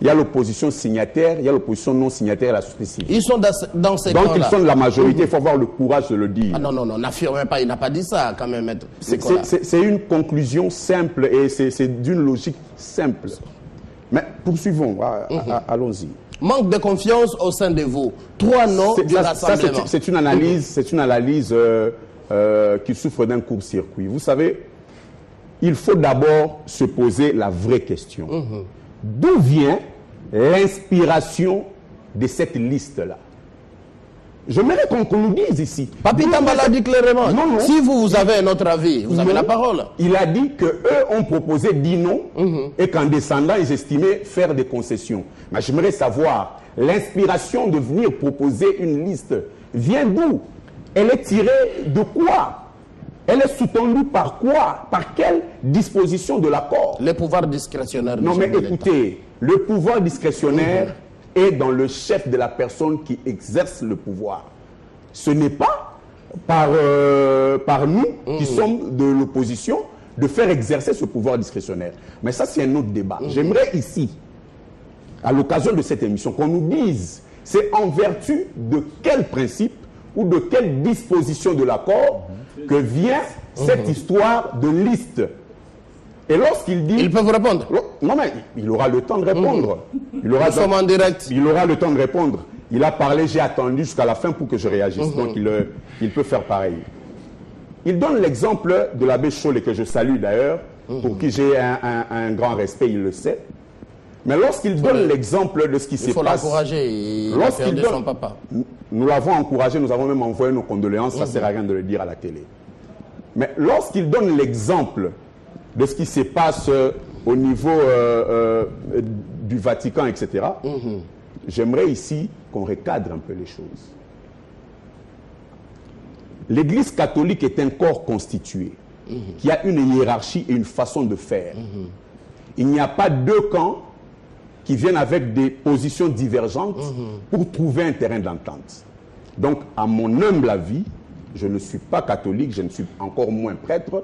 Il y a l'opposition signataire, il y a l'opposition non signataire à la société civile. Ils sont dans ces camps-là. Donc ils sont de la majorité, il faut avoir le courage de le dire. Ah non, n'affirmez pas, il n'a pas dit ça quand même. C'est une conclusion simple et c'est d'une logique simple. Mais poursuivons, allons-y. Manque de confiance au sein de vous. 3 noms du Rassemblement. C'est une analyse qui souffre d'un court-circuit. Vous savez, il faut d'abord se poser la vraie question. D'où vient l'inspiration de cette liste-là? J'aimerais qu'on nous dise ici. Papi Tambala dit clairement, non. Si vous avez un autre avis, vous avez la parole. Il a dit qu'eux ont proposé 10 noms et qu'en descendant, ils estimaient faire des concessions. Mais j'aimerais savoir, l'inspiration de venir proposer une liste vient d'où? Elle est tirée de quoi? Elle est sous-tendue par quoi? Par quelle disposition de l'accord? Les pouvoirs discrétionnaires. Non mais écoutez, le pouvoir discrétionnaire est dans le chef de la personne qui exerce le pouvoir. Ce n'est pas par nous qui sommes de l'opposition de faire exercer ce pouvoir discrétionnaire. Mais ça c'est un autre débat. J'aimerais ici, à l'occasion de cette émission, qu'on nous dise c'est en vertu de quel principe ou de quelle disposition de l'accord que vient cette histoire de liste. Et lorsqu'il dit... Ils peuvent répondre. Non mais il aura le temps de répondre. Nous sommes en direct. Il aura le temps de répondre. Il a parlé, j'ai attendu jusqu'à la fin pour que je réagisse. Donc il peut faire pareil. Il donne l'exemple de l'abbé Chollet, que je salue d'ailleurs, pour qui j'ai un grand respect, il le sait. Mais lorsqu'il donne l'exemple de ce qui s'est passé... Il faut l'encourager, il a perdu son papa. Nous l'avons encouragé, nous avons même envoyé nos condoléances, ça ne sert à rien de le dire à la télé. Mais lorsqu'il donne l'exemple de ce qui se passe au niveau du Vatican, etc., j'aimerais ici qu'on recadre un peu les choses. L'Église catholique est un corps constitué, qui a une hiérarchie et une façon de faire. Il n'y a pas deux camps qui viennent avec des positions divergentes pour trouver un terrain d'entente. Donc, à mon humble avis, je ne suis pas catholique, je ne suis encore moins prêtre,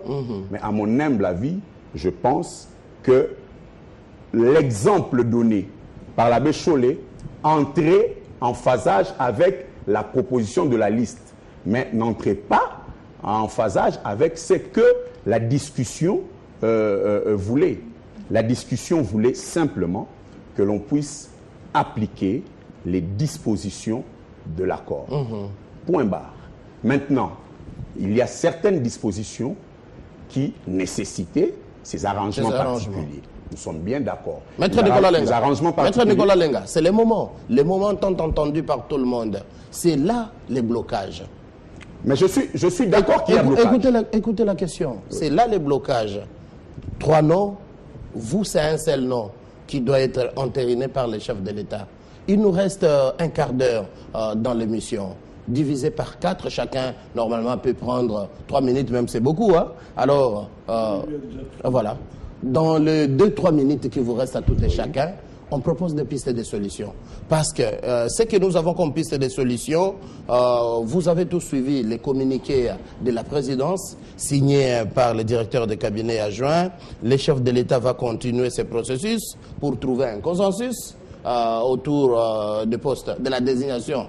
mais à mon humble avis, je pense que l'exemple donné par l'abbé Chollet entrait en phasage avec la proposition de la liste, mais n'entrait pas en phasage avec ce que la discussion voulait. La discussion voulait simplement que l'on puisse appliquer les dispositions de l'accord. Point barre. Maintenant, il y a certaines dispositions qui nécessitaient ces arrangements particuliers. Nous sommes bien d'accord. Maître Nicolas Lenga, c'est le moment tant entendu par tout le monde. C'est là les blocages. Mais je suis d'accord qu'il y a blocage. Écoutez la question. C'est là les blocages. 3 noms, vous c'est un seul nom qui doit être entériné par les chefs de l'État. Il nous reste un quart d'heure dans l'émission. Divisé par 4, chacun normalement peut prendre 3 minutes, même c'est beaucoup. Hein? Alors, voilà. Dans les 2-3 minutes qui vous restent à toutes et chacun, on propose des pistes et des solutions. Parce que ce que nous avons comme pistes et des solutions, vous avez tous suivi les communiqués de la présidence, signés par le directeur de cabinet adjoint. Les chefs de l'État vont continuer ce processus pour trouver un consensus autour du poste de la désignation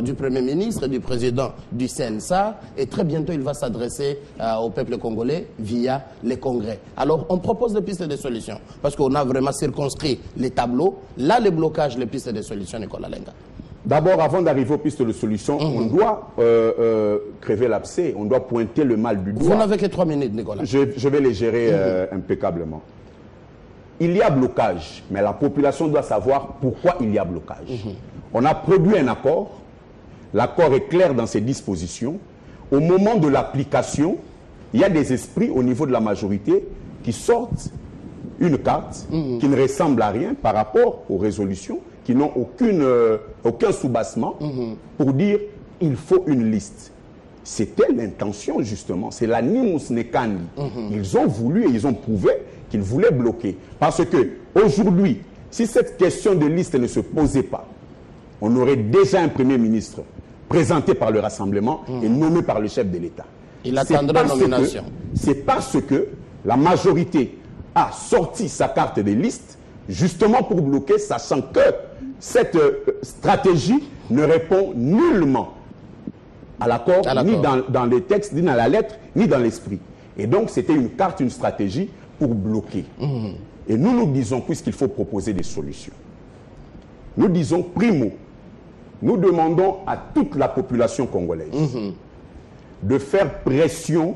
du Premier ministre, du président du CNSA, et très bientôt il va s'adresser au peuple congolais via les congrès. Alors on propose des pistes de solutions, parce qu'on a vraiment circonscrit les tableaux, là les blocages, les pistes de solutions, Nicolas Lenga. D'abord, avant d'arriver aux pistes de solutions, on doit crever l'abcès, on doit pointer le mal du doigt. Vous n'avez que 3 minutes, Nicolas. Je vais les gérer impeccablement. Il y a blocage, mais la population doit savoir pourquoi il y a blocage. On a produit un accord, l'accord est clair dans ses dispositions. Au moment de l'application, il y a des esprits au niveau de la majorité qui sortent une carte qui ne ressemble à rien par rapport aux résolutions, qui n'ont aucun soubassement pour dire il faut une liste. C'était l'intention justement, c'est l'animus necandi. Ils ont voulu et ils ont prouvé qu'ils voulaient bloquer. Parce que aujourd'hui, si cette question de liste ne se posait pas, on aurait déjà un Premier ministre présenté par le Rassemblement et nommé par le chef de l'État. Il attendra la nomination. C'est parce que la majorité a sorti sa carte de liste justement pour bloquer, sachant que cette stratégie ne répond nullement à l'accord, ni dans les textes, ni dans la lettre, ni dans l'esprit. Et donc c'était une carte, une stratégie pour bloquer. Et nous disons, puisqu'il faut proposer des solutions, nous disons, primo, nous demandons à toute la population congolaise de faire pression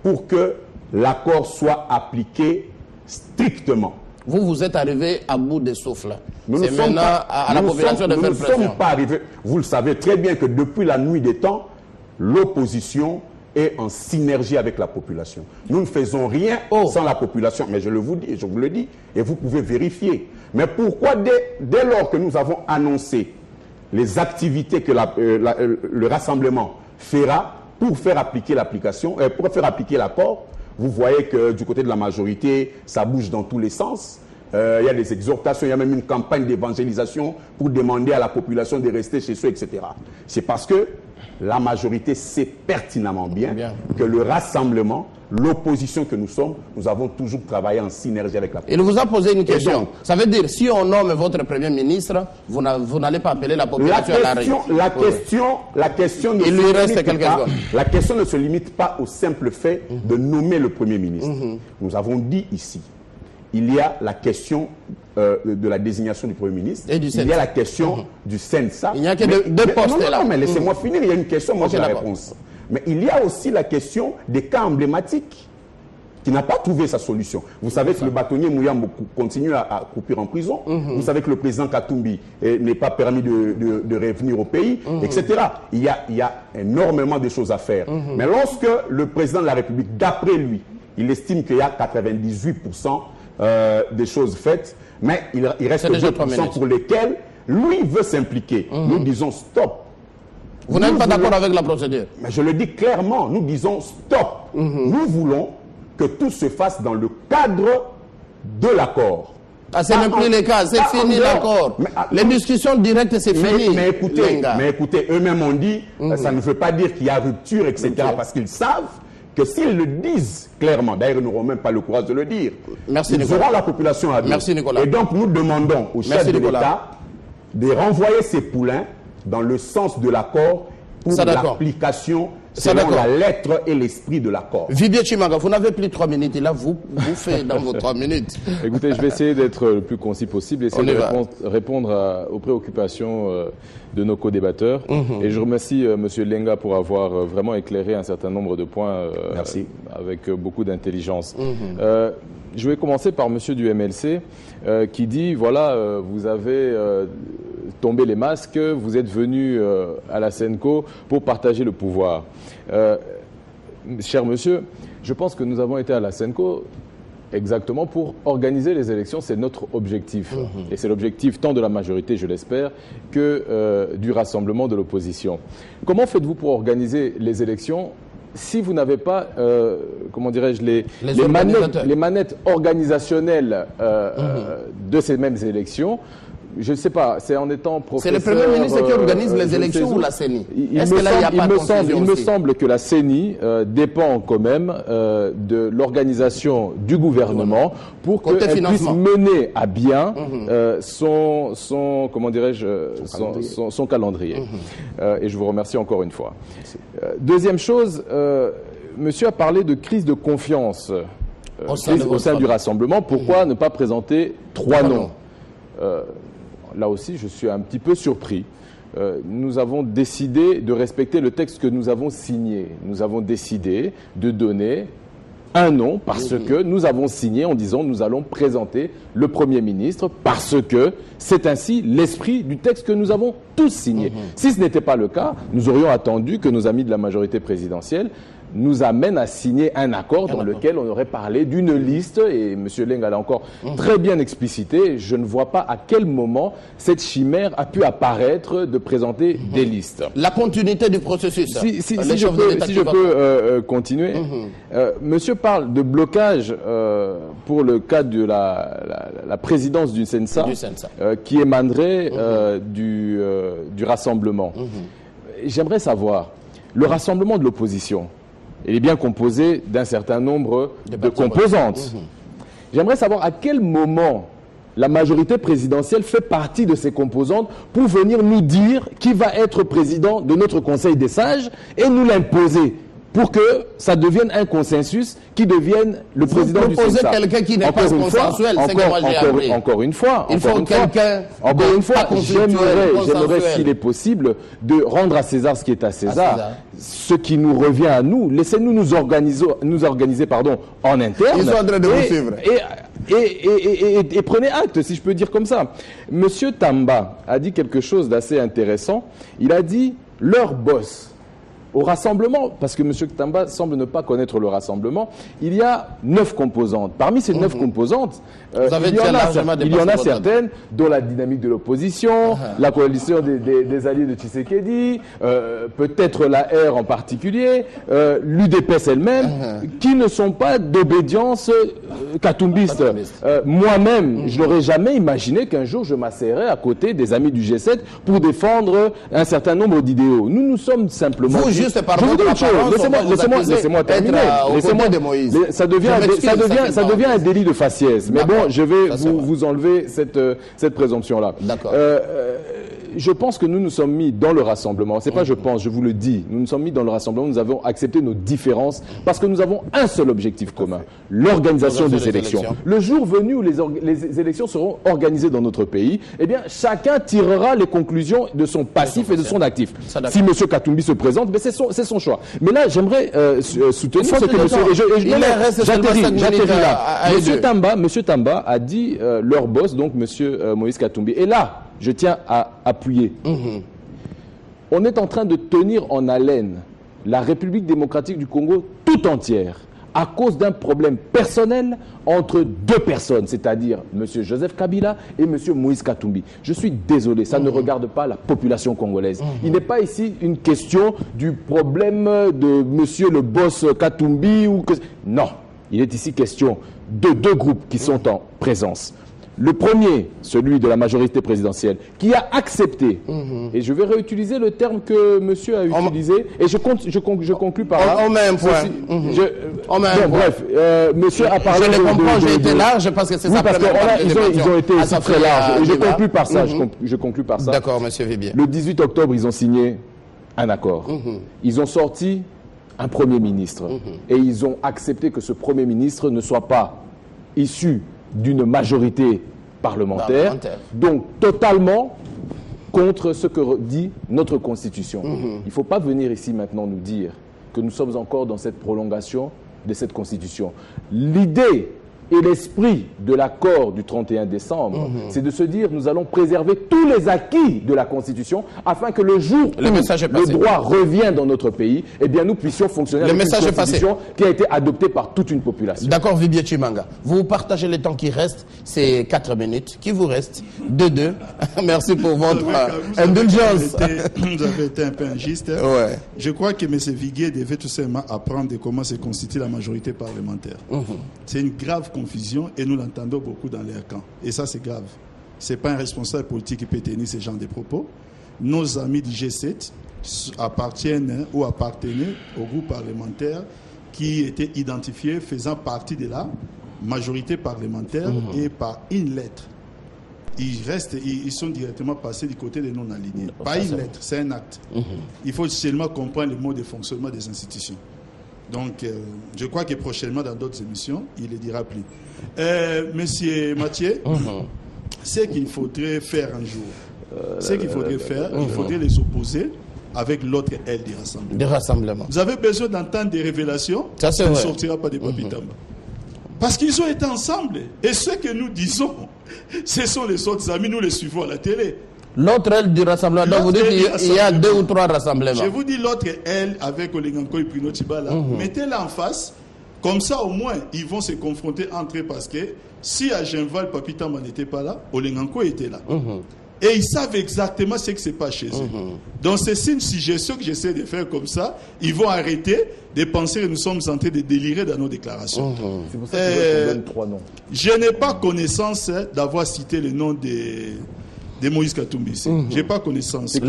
pour que l'accord soit appliqué strictement. vous êtes arrivé à bout de souffle. C'est maintenant à la population de faire pression. Nous ne sommes pas arrivés. Vous le savez très bien que depuis la nuit des temps, l'opposition est en synergie avec la population. Nous ne faisons rien sans la population. Mais je vous le dis, et vous pouvez vérifier. Mais pourquoi dès lors que nous avons annoncé les activités que le rassemblement fera pour faire appliquer pour faire appliquer l'accord, vous voyez que du côté de la majorité, ça bouge dans tous les sens. Il y a des exhortations, il y a même une campagne d'évangélisation pour demander à la population de rester chez eux, etc. C'est parce que la majorité sait pertinemment bien que le rassemblement, l'opposition que nous sommes, nous avons toujours travaillé en synergie avec la population. Il vous a posé une question. Donc, ça veut dire, si on nomme votre Premier ministre, vous n'allez pas appeler la population à l'arrêt. La question ne se limite pas au simple fait de nommer le Premier ministre. Nous avons dit ici, il y a la question de la désignation du Premier ministre. Et il y a la question du CENSA. Il n'y a que deux postes là. Non, mais laissez-moi finir. Il y a une question, moi j'ai la réponse. Mais il y a aussi la question des cas emblématiques qui n'a pas trouvé sa solution. Vous savez que le bâtonnier Mouyambo continue à croupir en prison. Vous savez que le président Katumbi n'est pas permis de revenir au pays, etc. Il y a énormément de choses à faire. Mais lorsque le président de la République, d'après lui, il estime qu'il y a 98% des choses faites, mais il reste 2% pour lesquels lui veut s'impliquer. Nous disons stop. Vous n'êtes pas d'accord avec la procédure? Mais je le dis clairement, nous disons stop. Nous voulons que tout se fasse dans le cadre de l'accord. Ah, ce n'est plus le cas, c'est fini l'accord. Les discussions directes, c'est fini. Mais écoutez, eux-mêmes ont dit, ça ne veut pas dire qu'il y a rupture, etc. Parce qu'ils savent que s'ils le disent clairement, d'ailleurs ils n'auront même pas le courage de le dire, ils auront la population à dire. Et donc nous demandons au chef de l'État de renvoyer ces poulains dans le sens de l'accord pour l'application selon la lettre et l'esprit de l'accord. Vivier Chimanga, vous n'avez plus 3 minutes et là vous faites dans vos 3 minutes. Écoutez, je vais essayer d'être le plus concis possible, essayer de répondre aux préoccupations de nos co-débatteurs. Et je remercie M. Lenga pour avoir vraiment éclairé un certain nombre de points avec beaucoup d'intelligence. Je vais commencer par M. du MLC qui dit, voilà, vous avez tombé les masques, vous êtes venu à la Senco pour partager le pouvoir. Cher monsieur, je pense que nous avons été à la Senco exactement pour organiser les élections, c'est notre objectif. Et c'est l'objectif tant de la majorité, je l'espère, que du rassemblement de l'opposition. Comment faites-vous pour organiser les élections si vous n'avez pas, comment dirais-je, les manettes organisationnelles de ces mêmes élections? Je ne sais pas, c'est en étant professeur... C'est le Premier ministre qui organise les élections ou la CENI? Est-ce que là, il n'y a pas de confusion? Il me semble que la CENI dépend quand même de l'organisation du gouvernement pour qu'elle puisse mener à bien son calendrier. Et je vous remercie encore une fois. Deuxième chose, monsieur a parlé de crise de confiance au sein du rassemblement. Pourquoi ne pas présenter 3 noms? Là aussi, je suis un petit peu surpris. Nous avons décidé de respecter le texte que nous avons signé. Nous avons décidé de donner un nom parce que nous avons signé en disant nous allons présenter le Premier ministre parce que c'est ainsi l'esprit du texte que nous avons tous signé. Si ce n'était pas le cas, nous aurions attendu que nos amis de la majorité présidentielle nous amène à signer un accord dans lequel on aurait parlé d'une liste, et M. Lenga l'a encore très bien explicité. Je ne vois pas à quel moment cette chimère a pu apparaître de présenter des listes. La continuité du processus. Si je peux continuer. Monsieur parle de blocage pour le cas de la présidence du CENSA, qui émanerait du rassemblement. J'aimerais savoir, le rassemblement de l'opposition, il est bien composé d'un certain nombre de composantes. J'aimerais savoir à quel moment la majorité présidentielle fait partie de ces composantes pour venir nous dire qui va être président de notre Conseil des sages et nous l'imposer pour que ça devienne un consensus qui devienne le président du CENSA. Vous proposez quelqu'un qui n'est pas consensuel, c'est que moi j'ai appris. Encore une fois, j'aimerais, s'il est possible, de rendre à César ce qui est à César. Ce qui nous revient à nous, laissez-nous nous organiser en interne. Ils sont en train de vous suivre. et prenez acte, si je peux dire comme ça. Monsieur Tamba a dit quelque chose d'assez intéressant. Il a dit leur boss. Au rassemblement, parce que M. Tamba semble ne pas connaître le rassemblement, il y a 9 composantes. Parmi ces 9 composantes, il y en a certaines, dont la dynamique de l'opposition, la coalition des alliés de Tshisekedi, peut-être la R en particulier, l'UDPS elle-même, qui ne sont pas d'obédience katumbiste. Moi-même, je n'aurais jamais imaginé qu'un jour je m'asserais à côté des amis du G7 pour défendre un certain nombre d'idéaux. Nous nous sommes simplement... Laissez-moi terminer. Ça devient un délit de faciès. Mais bon, je vais vous enlever cette présomption-là. D'accord. Je pense que nous nous sommes mis dans le rassemblement. C'est pas je pense, je vous le dis. Nous nous sommes mis dans le rassemblement. Nous avons accepté nos différences parce que nous avons un seul objectif commun: l'organisation des élections. Le jour venu où les élections seront organisées dans notre pays, eh bien, chacun tirera les conclusions de son passif et de son actif. Si M. Katumbi se présente, ben c'est son choix. Mais là, j'aimerais soutenir ce que j'atterris là. M. Tamba a dit leur boss, donc M. Moïse Katumbi. Et là, je tiens à appuyer. On est en train de tenir en haleine la République démocratique du Congo tout entière à cause d'un problème personnel entre 2 personnes, c'est-à-dire M. Joseph Kabila et M. Moïse Katumbi. Je suis désolé, ça ne regarde pas la population congolaise. Il n'est pas ici une question du problème de M. le boss Katumbi ou que... Non, il est ici question de 2 groupes qui sont en présence. Le premier, celui de la majorité présidentielle, qui a accepté, et je vais réutiliser le terme que monsieur a utilisé, et je conclus par là. On met un point. Bref, monsieur a parlé... Je le comprends, j'ai été large parce que c'est ça. Parce qu'ils ont été aussi très larges, et je conclus par ça. Je conclus par ça. D'accord, monsieur Vibier. Le 18 octobre, ils ont signé un accord. Ils ont sorti un Premier ministre, et ils ont accepté que ce Premier ministre ne soit pas issu d'une majorité parlementaire, donc totalement contre ce que dit notre Constitution. Il ne faut pas venir ici maintenant nous dire que nous sommes encore dans cette prolongation de cette Constitution. L'idée et l'esprit de l'accord du 31 décembre, c'est de se dire nous allons préserver tous les acquis de la Constitution afin que le jour où le droit revient dans notre pays, eh bien nous puissions fonctionner avec une Constitution qui a été adoptée par toute une population. D'accord, Vibier Chimanga. Vous partagez le temps qui reste, c'est 4 minutes. Qui vous reste 2-2. Merci pour votre indulgence. Vous avez été un peu injuste. Ouais. Je crois que M. Viguier devait tout simplement apprendre comment se constitue la majorité parlementaire. C'est une grave confusion et nous l'entendons beaucoup dans leur camp. Et ça, c'est grave. Ce n'est pas un responsable politique qui peut tenir ce genre de propos. Nos amis du G7 appartiennent ou appartenaient au groupe parlementaire qui était identifié faisant partie de la majorité parlementaire et par une lettre. Ils sont directement passés du côté des non-alignés. Pas une lettre, c'est un acte. Il faut seulement comprendre le mode de fonctionnement des institutions. Donc, je crois que prochainement, dans d'autres émissions, il le dira plus. Monsieur Mathieu, ce qu'il faudrait faire un jour, il faudrait les opposer avec l'autre aile du rassemblement. Vous avez besoin d'entendre des révélations, ça ne sortira pas des Papitamba. Parce qu'ils ont été ensemble. Et ce que nous disons, ce sont les autres amis, nous les suivons à la télé. L'autre aile du rassemblement, donc vous dites qu'il y a 2 ou 3 rassemblements. Je vous dis l'autre aile avec Olenganko et Bruno Tibala. Mettez-la en face. Comme ça, au moins, ils vont se confronter entre eux parce que si à Genval, Papitamba n'était pas là, Olenganko était là. Et ils savent exactement ce qui se passe chez eux. Donc c'est une suggestion que j'essaie de faire comme ça. Ils vont arrêter de penser que nous sommes en train de délirer dans nos déclarations. C'est pour ça qu'on donne 3 noms. Je n'ai pas connaissance d'avoir cité le nom de Moïse Katumbi ici. Je n'ai pas connaissance. Que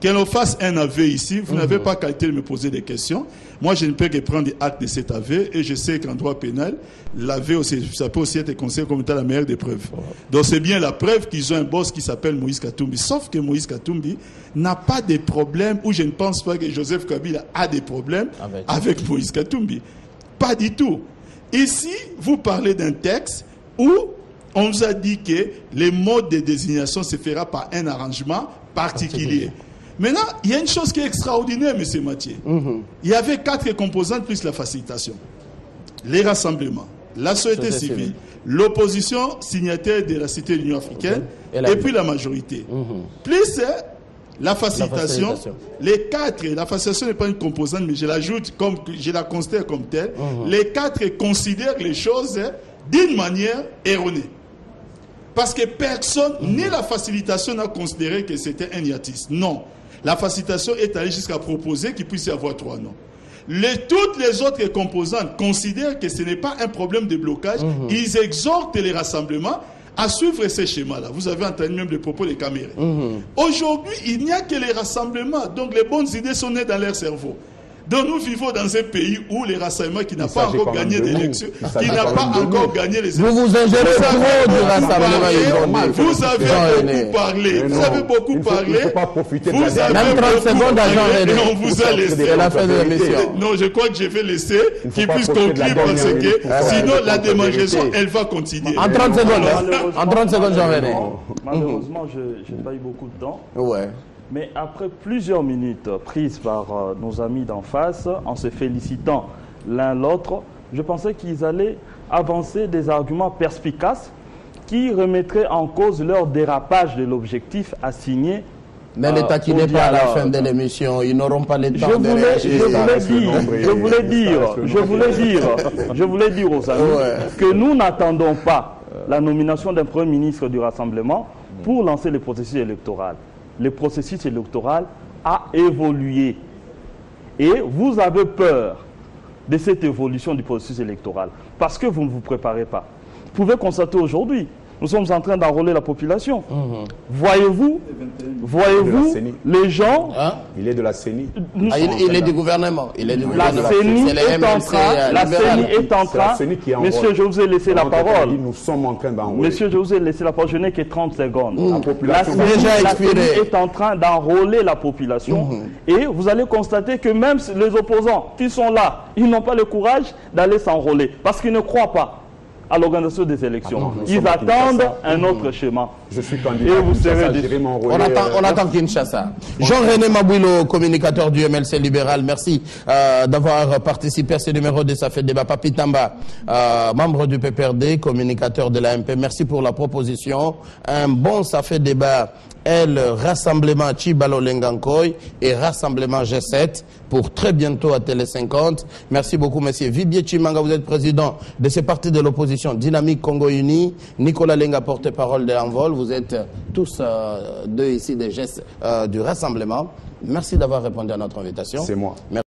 l'on fasse un aveu ici, vous n'avez pas qualité de me poser des questions. Moi, je ne peux que prendre des actes de cet aveu et je sais qu'en droit pénal, l'aveu, ça peut aussi être considéré comme étant la meilleure des preuves. Donc, c'est bien la preuve qu'ils ont un boss qui s'appelle Moïse Katumbi. Sauf que Moïse Katumbi n'a pas de problème, ou je ne pense pas que Joseph Kabila a des problèmes avec Moïse Katumbi. Pas du tout. Ici, vous parlez d'un texte où on vous a dit que les modes de désignation se fera par un arrangement particulier. Maintenant, il y a une chose qui est extraordinaire, M. Mathieu. Il y avait 4 composantes plus la facilitation. Les rassemblements, la société civile, l'opposition signataire de la Cité de l'Union africaine, et puis la majorité. Plus la facilitation, les quatre, la facilitation n'est pas une composante, mais je l'ajoute comme, je la considère comme telle, les quatre considèrent les choses d'une manière erronée. Parce que personne, ni la facilitation n'a considéré que c'était un hiatus. Non. La facilitation est allée jusqu'à proposer qu'il puisse y avoir 3 noms. Toutes les autres composantes considèrent que ce n'est pas un problème de blocage. Ils exhortent les rassemblements à suivre ces schémas-là. Vous avez entendu même les propos des caméras. Aujourd'hui, il n'y a que les rassemblements. Donc les bonnes idées sont nées dans leur cerveau. Donc nous vivons dans un pays où les rassemblements qui n'a pas encore gagné d'élections, qui n'a pas encore gagné les élections. Vous ingérez trop du rassemblement. Vous avez beaucoup parlé. Vous avez beaucoup parlé. Vous avez même 30 secondes à Jean René. On vous a laissé. C'est la fin de l'émission. Non, je crois que je vais laisser qu'il puisse conclure parce que sinon la démangeaison, elle va continuer. En 30 secondes. En 30 secondes, Jean René. Malheureusement, je n'ai pas eu beaucoup de temps. Ouais. Mais après plusieurs minutes prises par nos amis d'en face, en se félicitant l'un l'autre, je pensais qu'ils allaient avancer des arguments perspicaces qui remettraient en cause leur dérapage de l'objectif assigné. Mais ne taquinez pas à la fin de l'émission, ils n'auront pas le temps de réagir. Je voulais dire aux amis que nous n'attendons pas la nomination d'un Premier ministre du Rassemblement pour lancer le processus électoral. Le processus électoral a évolué. Et vous avez peur de cette évolution du processus électoral parce que vous ne vous préparez pas. Vous pouvez constater aujourd'hui, nous sommes en train d'enrôler la population. Voyez-vous les gens... Il est de la CENI. Il est du gouvernement. La CENI est en train... Monsieur, je vous ai laissé la parole. Nous sommes en train d'enrôler. Monsieur, je vous ai laissé la parole. Je n'ai que 30 secondes. La CENI est en train d'enrôler la population. Et vous allez constater que même les opposants qui sont là, ils n'ont pas le courage d'aller s'enrôler parce qu'ils ne croient pas à l'organisation des élections. Ils attendent un autre schéma. Je suis candidat. Et vous serez on attend Kinshasa. Jean-René Mabouilo, communicateur du MLC libéral, merci d'avoir participé à ce numéro de Ça fait débat. Papi Tamba, membre du PPRD, communicateur de l'AMP, merci pour la proposition. Un bon Ça fait débat. Rassemblement Chibalo Lengankoy et Rassemblement G7 pour très bientôt à Télé 50. Merci beaucoup, monsieur Vibier Chimanga, vous êtes président de ces partis de l'opposition Dynamique Congo Uni. Nicolas Lenga, porte-parole de l'Envol. Vous êtes tous deux ici des gestes du Rassemblement. Merci d'avoir répondu à notre invitation. C'est moi. Merci.